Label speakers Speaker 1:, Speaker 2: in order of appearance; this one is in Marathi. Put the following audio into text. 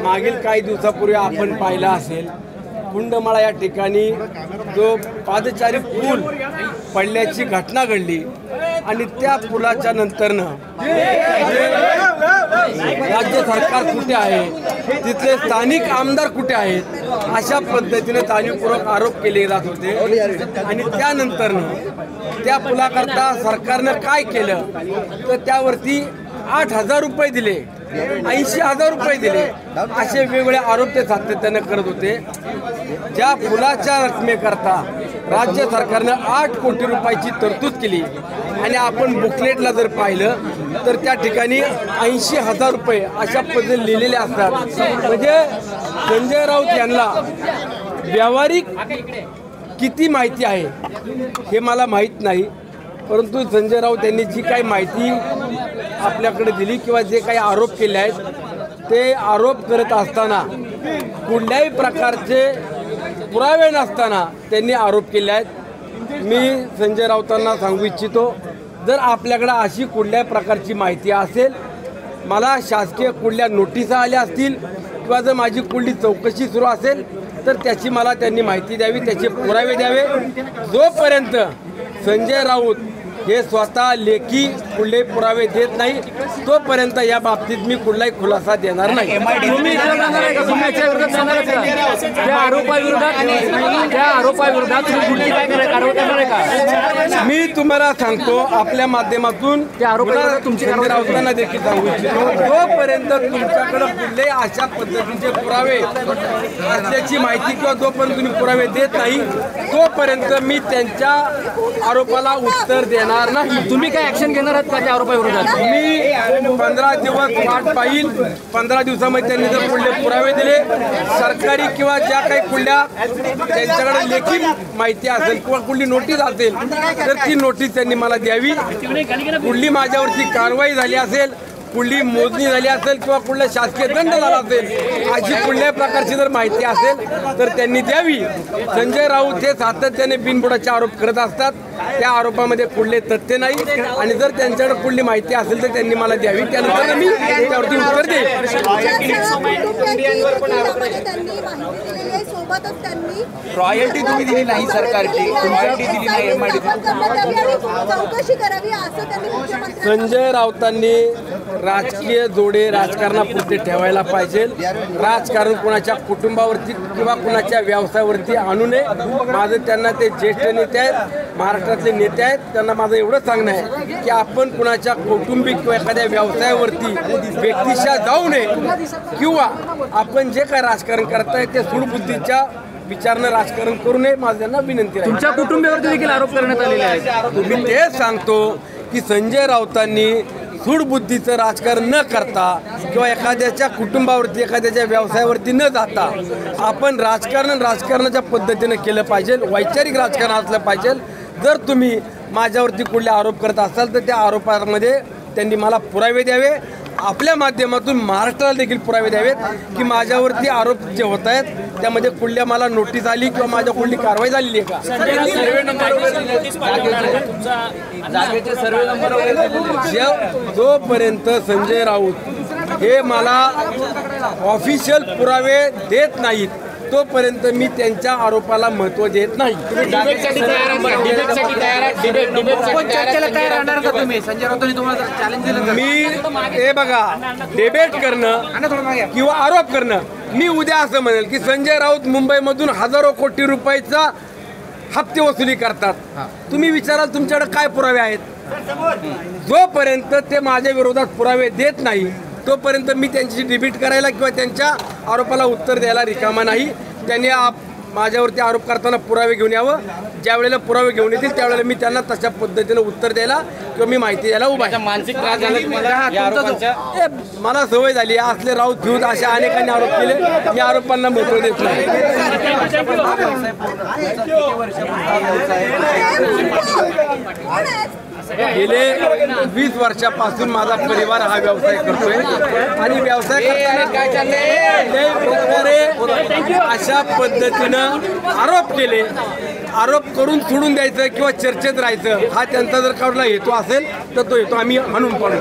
Speaker 1: मागील काही दिवसापूर्वी आपण पाहिला असेल कुंडमाळा या ठिकाणी जो पादचारी पूल पडल्याची घटना घडली आणि त्या पुलाच्या नंतरनं राज्य सरकार कुठे आहे, तिथले स्थानिक आमदार कुठे आहेत, अशा पद्धतीने जाणीवपूर्वक आरोप केले जात होते। आणि त्यानंतरनं त्या पुलाकरता सरकारनं काय केलं तर त्यावरती 8,000 रुपये दिले, 80,000 रुपये दिले, असे वेगवेगळे आरोप ते सातत्याने करत होते। ज्या पुलाच्या रकमेकरता राज्य सरकारनं 8 कोटी रुपयाची तरतूद केली आणि आपण बुकलेटला जर पाहिलं तर त्या ठिकाणी 80,000 रुपये अशा पद्धतीने लिहिलेले असतात। म्हणजे संजय राऊत यांना व्यावहारिक किती माहिती आहे हे मला माहीत नाही, परंतु संजय राऊत यांनी जी काही माहिती आपल्याकडे दिली किंवा जे काही आरोप केले आहेत ते आरोप करत असताना कुठल्याही प्रकारचे पुरावे नसताना त्यांनी आरोप केले आहेत। मी संजय राऊतांना सांगू इच्छितो, जर आपल्याकडे अशी कुठल्याही प्रकारची माहिती असेल, मला शासकीय कुठल्या नोटिसा आल्या असतील किंवा जर माझी कुठली चौकशी सुरू असेल तर त्याची मला त्यांनी माहिती द्यावी, त्याचे पुरावे द्यावे। जोपर्यंत संजय राऊत हे स्वतः लेखी कुठले पुरावे देत नाही तोपर्यंत या बाबतीत मी कुठलाही खुलासा देणार नाही। मी तुम्हाला सांगतो आपल्या माध्यमातून संजय राऊतांना देखील सांगू इच्छितो, जोपर्यंत तुमच्याकडे कुठलेही अशा पद्धतीचे पुरावे असल्याची माहिती किंवा जोपर्यंत तुम्ही पुरावे देत नाही तोपर्यंत मी त्यांच्या आरोपाला उत्तर देणार नाही।
Speaker 2: तुम्ही काय ऍक्शन घेणार आहात का त्या आरोपाविरोधात?
Speaker 1: मी 15 दिवस वाट पाहिल, 15 दिवसामध्ये त्यांनी जर कुठले पुरावे दिले सरकारी किंवा ज्या काही कुठल्या त्यांच्याकडे लेखी माहिती असेल किंवा कुठली नोटीस असेल तर ती नोटीस त्यांनी मला द्यावी। कुठली माझ्यावरती कारवाई झाली असेल, कुठली मोजणी झाली असेल किंवा कुठला शासकीय दंड झाला असेल, अशी कुठल्याही प्रकारची जर माहिती असेल तर त्यांनी द्यावी। संजय राऊत हे सातत्याने बिनबुडाचे आरोप करत असतात, त्या आरोपामध्ये कुठले तथ्य नाही आणि जर त्यांच्याकडे कुठली माहिती असेल तर त्यांनी मला द्यावी, त्यानंतर मी त्यावरती उत्तर देईन।
Speaker 3: रॉयल्टी तुम्ही दिली नाही सरकारची, रॉयल्टी दिली नाही
Speaker 1: संजय राऊतांनी राजकीय जोडे राजकारणापुरते ठेवायला पाहिजे। राजकारण कुणाच्या कुटुंबावरती किंवा कुणाच्या व्यवसायावरती आणू नये। माझं त्यांना, ते ज्येष्ठ नेते आहेत, महाराष्ट्रातले नेते आहेत, त्यांना माझं एवढंच सांगणं आहे की आपण कुणाच्या कौटुंबिक किंवा एखाद्या व्यवसायावरती व्यक्तिशः जाऊ नये किंवा आपण जे काय राजकारण करताय ते सूडबुद्धीच्या विचारानं राजकारण करू नये, माझं त्यांना विनंती आहे।
Speaker 2: तुमच्या कुटुंबावरती देखील आरोप करण्यात आलेले आहेत।
Speaker 1: मी तेच सांगतो की संजय राऊतांनी सूडबुद्धीचं राजकारण न करता किंवा एखाद्याच्या कुटुंबावरती एखाद्याच्या व्यवसायावरती न जाता आपण राजकारणाच्या पद्धतीने केलं पाहिजे, वैचारिक राजकारण असलं पाहिजे। जर तुम्ही माझ्यावरती कुठले आरोप करत असाल तर त्या आरोपामध्ये त्यांनी मला पुरावे द्यावे, आपल्या माध्यमातून महाराष्ट्राला देखील पुरावे द्यावेत की माझ्यावरती आरोप जे होत आहेत त्यामध्ये कुठल्या मला नोटीस आली किंवा माझ्या कुठली कारवाई झालेली आहे का। जोपर्यंत संजय राऊत हे मला ऑफिशियल पुरावे देत नाहीत तोपर्यंत मी त्यांच्या आरोपाला महत्त्व देत नाही। मी हे बघा, डिबेट करणं किंवा आरोप करणं, मी उद्या असं म्हणेल की संजय राऊत मुंबईमधून हजारो कोटी रुपयाचा हप्ते वसुली करतात, तुम्ही विचाराल तुमच्याकडे काय पुरावे आहेत। जोपर्यंत ते माझ्या विरोधात पुरावे देत नाही तोपर्यंत मी त्यांची डिबेट करायला किंवा त्यांच्या आरोपाला उत्तर द्यायला रिकामा नाही। त्यांनी माझ्यावरती आरोप करताना पुरावे घेऊन यावं, ज्या वेळेला पुरावे घेऊन येतील त्यावेळेला मी त्यांना तशा पद्धतीने उत्तर द्यायला किंवा मी माहिती द्यायला उभा आहे।
Speaker 2: मानसिक त्रास झाला
Speaker 1: मला सवय झाली, असले राऊत फिरूत अशा अनेकांनी आरोप केले, या आरोपांना महत्त्व देत नाही। गेले 20 वर्षापासून माझा परिवार हा व्यवसाय करतोय आणि व्यवसाय करताना काय चाललंय अशा पद्धतीनं आरोप केले, आरोप करून सोडून द्यायचं किंवा चर्चेत राहायचं हा त्यांचा जर काढला हेतू असेल तर तो हेतू आम्ही आणून पाडू।